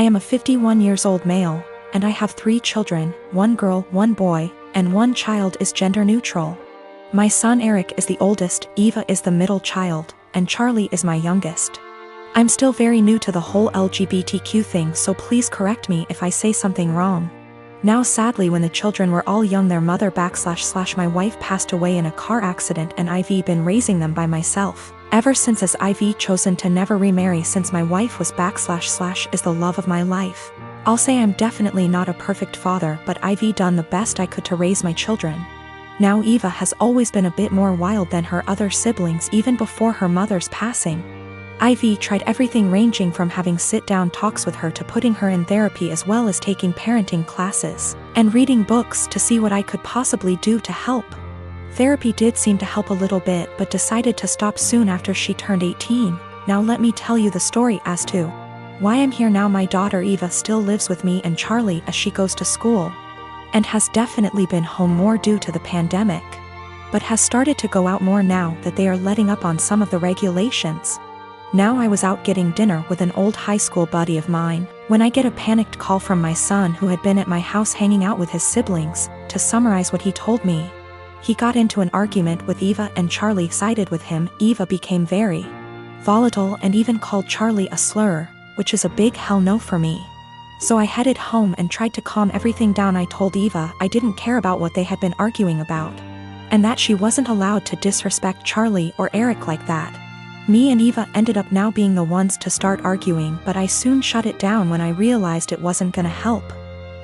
I am a 51 years old male, and I have 3 children, 1 girl, 1 boy, and 1 child is gender neutral. My son Eric is the oldest, Eva is the middle child, and Charlie is my youngest. I'm still very new to the whole LGBTQ thing, so please correct me if I say something wrong. Now sadly, when the children were all young, their mother / my wife passed away in a car accident, and I've been raising them by myself ever since, as I've chosen to never remarry since my wife was / is the love of my life. I'll say I'm definitely not a perfect father, but I've done the best I could to raise my children. Now Eva has always been a bit more wild than her other siblings even before her mother's passing. I've tried everything, ranging from having sit-down talks with her to putting her in therapy, as well as taking parenting classes and reading books to see what I could possibly do to help. Therapy did seem to help a little bit, but decided to stop soon after she turned 18. Now let me tell you the story as to why I'm here now. My daughter Eva still lives with me and Charlie as she goes to school, and has definitely been home more due to the pandemic, but has started to go out more now that they are letting up on some of the regulations. Now I was out getting dinner with an old high school buddy of mine when I get a panicked call from my son, who had been at my house hanging out with his siblings. To summarize what he told me, he got into an argument with Eva and Charlie sided with him. Eva became very volatile and even called Charlie a slur, which is a big hell no for me. So I headed home and tried to calm everything down. I told Eva I didn't care about what they had been arguing about, and that she wasn't allowed to disrespect Charlie or Eric like that. Me and Eva ended up now being the ones to start arguing, but I soon shut it down when I realized it wasn't gonna help.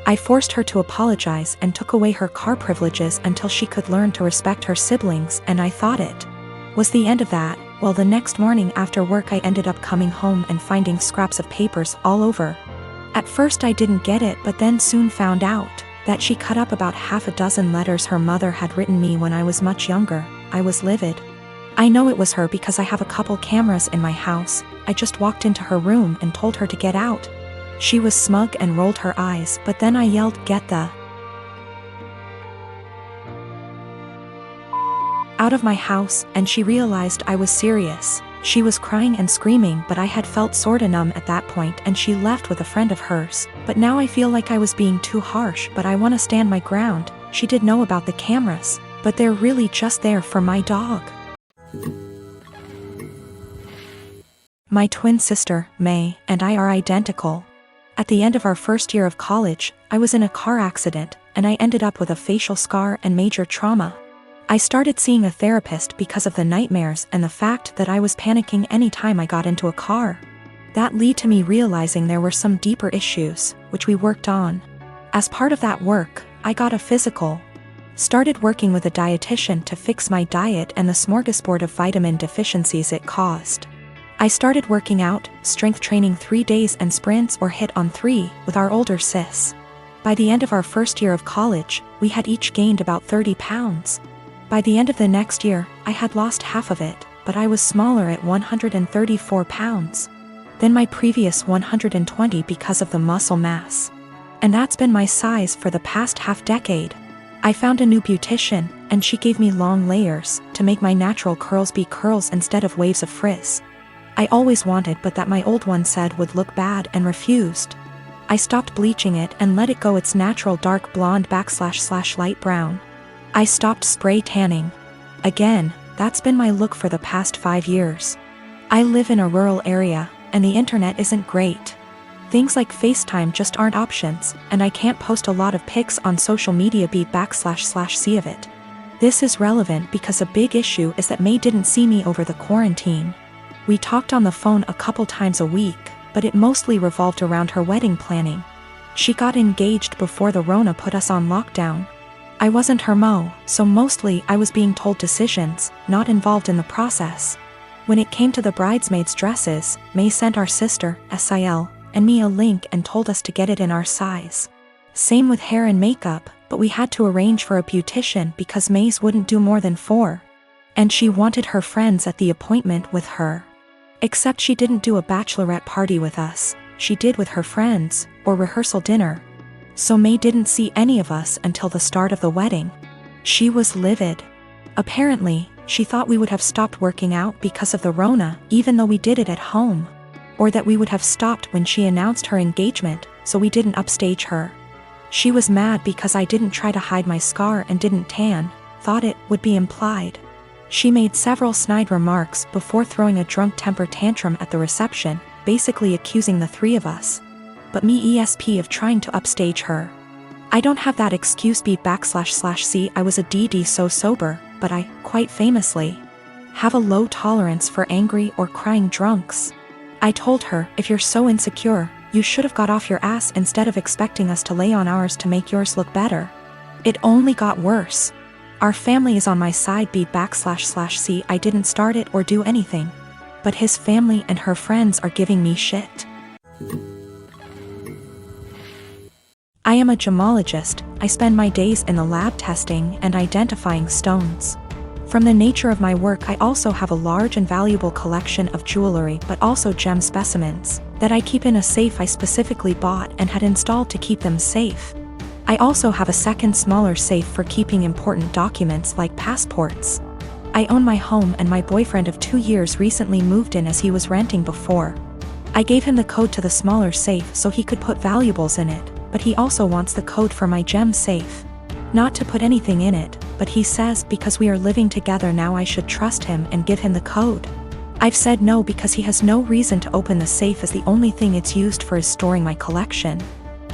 I forced her to apologize and took away her car privileges until she could learn to respect her siblings, and I thought it was the end of that. Well, the next morning after work I ended up coming home and finding scraps of papers all over. At first I didn't get it, but then soon found out that she cut up about half a dozen letters her mother had written me when I was much younger. I was livid. I know it was her because I have a couple cameras in my house. I just walked into her room and told her to get out. She was smug and rolled her eyes, but then I yelled, "Get the out of my house," and she realized I was serious. She was crying and screaming, but I had felt sorta numb at that point, and she left with a friend of hers. But now I feel like I was being too harsh, but I wanna stand my ground. She did know about the cameras, but they're really just there for my dog. My twin sister, May, and I are identical. At the end of our first year of college, I was in a car accident, and I ended up with a facial scar and major trauma. I started seeing a therapist because of the nightmares and the fact that I was panicking anytime I got into a car. That led to me realizing there were some deeper issues, which we worked on. As part of that work, I got a physical. Started working with a dietitian to fix my diet and the smorgasbord of vitamin deficiencies it caused. I started working out, strength training 3 days and sprints or hit on 3 with our older sis. By the end of our first year of college, we had each gained about 30 pounds. By the end of the next year, I had lost half of it, but I was smaller at 134 pounds than my previous 120 because of the muscle mass. And that's been my size for the past half decade. I found a new beautician, and she gave me long layers to make my natural curls be curls instead of waves of frizz. I always wanted, but that my old one said would look bad, and refused. I stopped bleaching it and let it go its natural dark blonde / light brown. I stopped spray tanning. Again, that's been my look for the past 5 years. I live in a rural area, and the internet isn't great. Things like FaceTime just aren't options, and I can't post a lot of pics on social media / see of it. This is relevant because a big issue is that May didn't see me over the quarantine. We talked on the phone a couple times a week, but it mostly revolved around her wedding planning. She got engaged before the Rona put us on lockdown. I wasn't her mo, so mostly I was being told decisions, not involved in the process. When it came to the bridesmaids' dresses, May sent our sister, Sil, and me a link and told us to get it in our size. Same with hair and makeup, but we had to arrange for a beautician because May's wouldn't do more than 4. And she wanted her friends at the appointment with her. Except she didn't do a bachelorette party with us, she did with her friends, or rehearsal dinner. So May didn't see any of us until the start of the wedding. She was livid. Apparently, she thought we would have stopped working out because of the Rona, even though we did it at home. or that we would have stopped when she announced her engagement, so we didn't upstage her. She was mad because I didn't try to hide my scar and didn't tan, thought it would be implied. She made several snide remarks before throwing a drunk temper tantrum at the reception, basically accusing the three of us. But me ESP of trying to upstage her. I don't have that excuse B//C I was a DD so sober, but I, quite famously, have a low tolerance for angry or crying drunks. I told her, if you're so insecure, you should have got off your ass instead of expecting us to lay on ours to make yours look better. It only got worse. Our family is on my side B//C I didn't start it or do anything. But his family and her friends are giving me shit. I am a gemologist. I spend my days in the lab testing and identifying stones. From the nature of my work, I also have a large and valuable collection of jewelry but also gem specimens that I keep in a safe I specifically bought and had installed to keep them safe. I also have a second smaller safe for keeping important documents like passports. I own my home and my boyfriend of 2 years recently moved in as he was renting before. I gave him the code to the smaller safe so he could put valuables in it, but he also wants the code for my gem safe. Not to put anything in it, but he says because we are living together now I should trust him and give him the code. I've said no because he has no reason to open the safe as the only thing it's used for is storing my collection.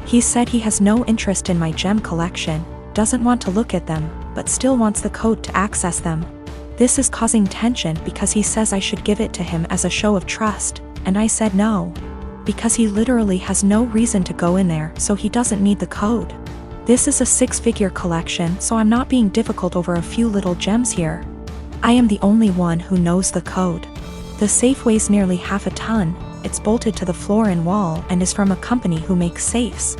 He said he has no interest in my gem collection, doesn't want to look at them, but still wants the code to access them. This is causing tension because he says I should give it to him as a show of trust, and I said no. Because he literally has no reason to go in there, so he doesn't need the code. This is a 6-figure collection, so I'm not being difficult over a few little gems here. I am the only one who knows the code. The safe weighs nearly half a ton, it's bolted to the floor and wall and is from a company who makes safes,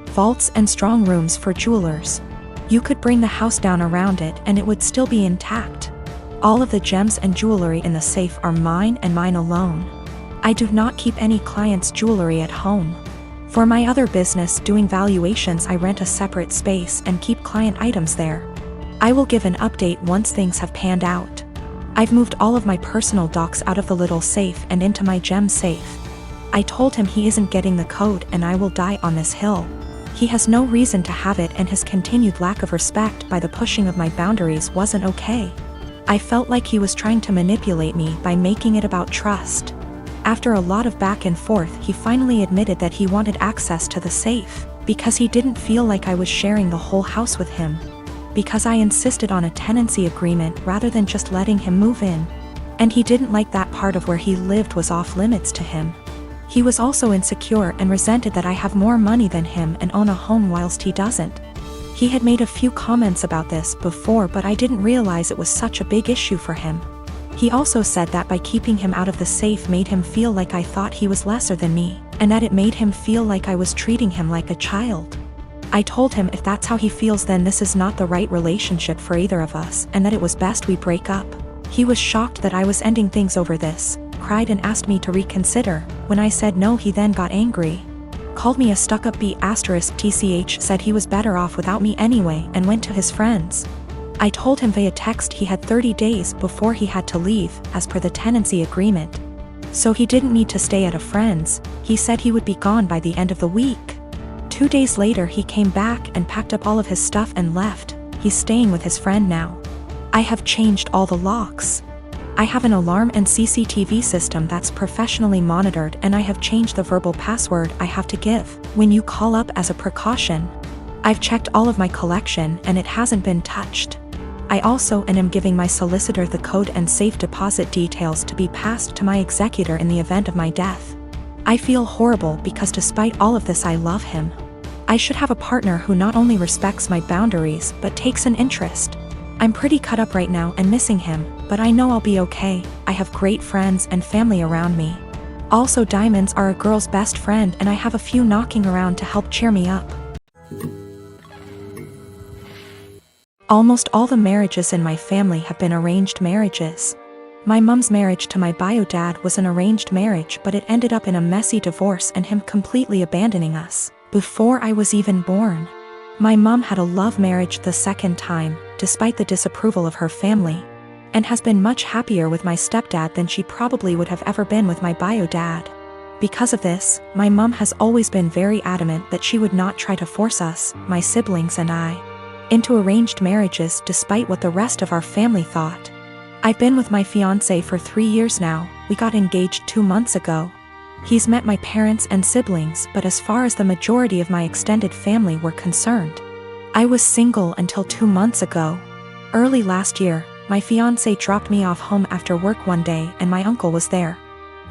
vaults and strong rooms for jewelers. You could bring the house down around it and it would still be intact. All of the gems and jewelry in the safe are mine and mine alone. I do not keep any clients' jewelry at home. For my other business doing valuations, I rent a separate space and keep client items there. I will give an update once things have panned out. I've moved all of my personal docs out of the little safe and into my gem safe. I told him he isn't getting the code and I will die on this hill. He has no reason to have it and his continued lack of respect by the pushing of my boundaries wasn't okay. I felt like he was trying to manipulate me by making it about trust. After a lot of back and forth, he finally admitted that he wanted access to the safe, because he didn't feel like I was sharing the whole house with him. Because I insisted on a tenancy agreement rather than just letting him move in. And he didn't like that part of where he lived was off limits to him. He was also insecure and resented that I have more money than him and own a home whilst he doesn't. He had made a few comments about this before, but I didn't realize it was such a big issue for him. He also said that by keeping him out of the safe made him feel like I thought he was lesser than me, and that it made him feel like I was treating him like a child. I told him if that's how he feels then this is not the right relationship for either of us and that it was best we break up. He was shocked that I was ending things over this, cried and asked me to reconsider. When I said no, he then got angry. Called me a stuck-up B***TCH, said he was better off without me anyway and went to his friends. I told him via text he had 30 days before he had to leave, as per the tenancy agreement. So he didn't need to stay at a friend's, he said he would be gone by the end of the week. 2 days later he came back and packed up all of his stuff and left. He's staying with his friend now. I have changed all the locks. I have an alarm and CCTV system that's professionally monitored, and I have changed the verbal password I have to give when you call up as a precaution. I've checked all of my collection and it hasn't been touched. I also am giving my solicitor the code and safe deposit details to be passed to my executor in the event of my death. I feel horrible because despite all of this I love him. I should have a partner who not only respects my boundaries but takes an interest. I'm pretty cut up right now and missing him, but I know I'll be okay. I have great friends and family around me. Also, diamonds are a girl's best friend and I have a few knocking around to help cheer me up. Almost all the marriages in my family have been arranged marriages. My mom's marriage to my bio dad was an arranged marriage, but it ended up in a messy divorce and him completely abandoning us before I was even born. My mom had a love marriage the second time, despite the disapproval of her family, and has been much happier with my stepdad than she probably would have ever been with my bio dad. Because of this, my mom has always been very adamant that she would not try to force us, my siblings and I, into arranged marriages despite what the rest of our family thought. I've been with my fiancé for 3 years now. We got engaged 2 months ago. He's met my parents and siblings, but as far as the majority of my extended family were concerned, I was single until 2 months ago. Early last year, my fiancé dropped me off home after work one day and my uncle was there.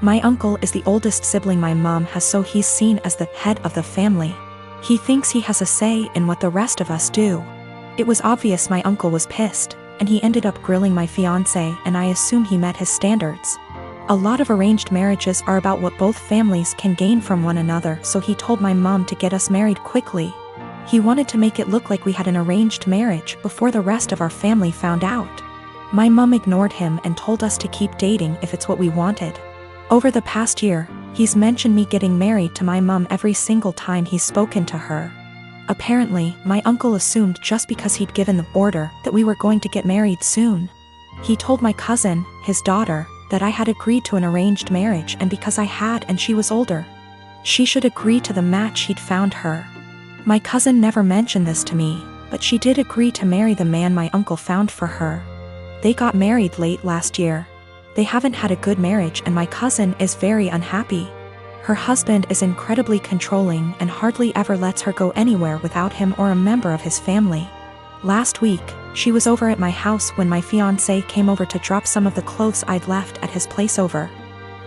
My uncle is the oldest sibling my mom has, so he's seen as the head of the family. He thinks he has a say in what the rest of us do. It was obvious my uncle was pissed, and he ended up grilling my fiancé, and I assume he met his standards. A lot of arranged marriages are about what both families can gain from one another, so he told my mom to get us married quickly. He wanted to make it look like we had an arranged marriage before the rest of our family found out. My mom ignored him and told us to keep dating if it's what we wanted. Over the past year, he's mentioned me getting married to my mom every single time he's spoken to her. Apparently, my uncle assumed just because he'd given the order that we were going to get married soon. He told my cousin, his daughter, that I had agreed to an arranged marriage, and because I had and she was older, she should agree to the match he'd found her. My cousin never mentioned this to me, but she did agree to marry the man my uncle found for her. They got married late last year. They haven't had a good marriage and my cousin is very unhappy. Her husband is incredibly controlling and hardly ever lets her go anywhere without him or a member of his family. Last week, she was over at my house when my fiancé came over to drop some of the clothes I'd left at his place over.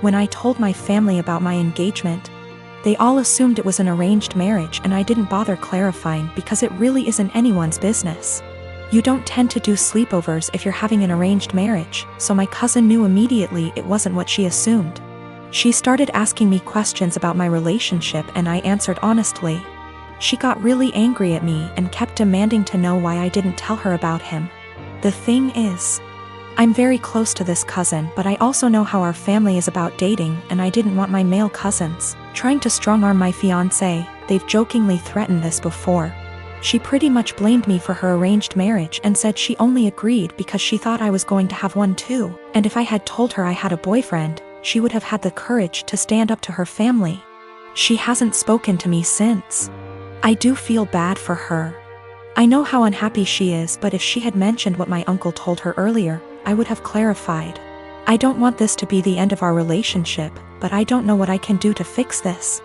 When I told my family about my engagement, they all assumed it was an arranged marriage and I didn't bother clarifying because it really isn't anyone's business. You don't tend to do sleepovers if you're having an arranged marriage, so my cousin knew immediately it wasn't what she assumed. She started asking me questions about my relationship and I answered honestly. She got really angry at me and kept demanding to know why I didn't tell her about him. The thing is, I'm very close to this cousin, but I also know how our family is about dating and I didn't want my male cousins trying to strong-arm my fiancé. They've jokingly threatened this before. She pretty much blamed me for her arranged marriage and said she only agreed because she thought I was going to have one too, and if I had told her I had a boyfriend, she would have had the courage to stand up to her family. She hasn't spoken to me since. I do feel bad for her. I know how unhappy she is, but if she had mentioned what my uncle told her earlier, I would have clarified. I don't want this to be the end of our relationship, but I don't know what I can do to fix this.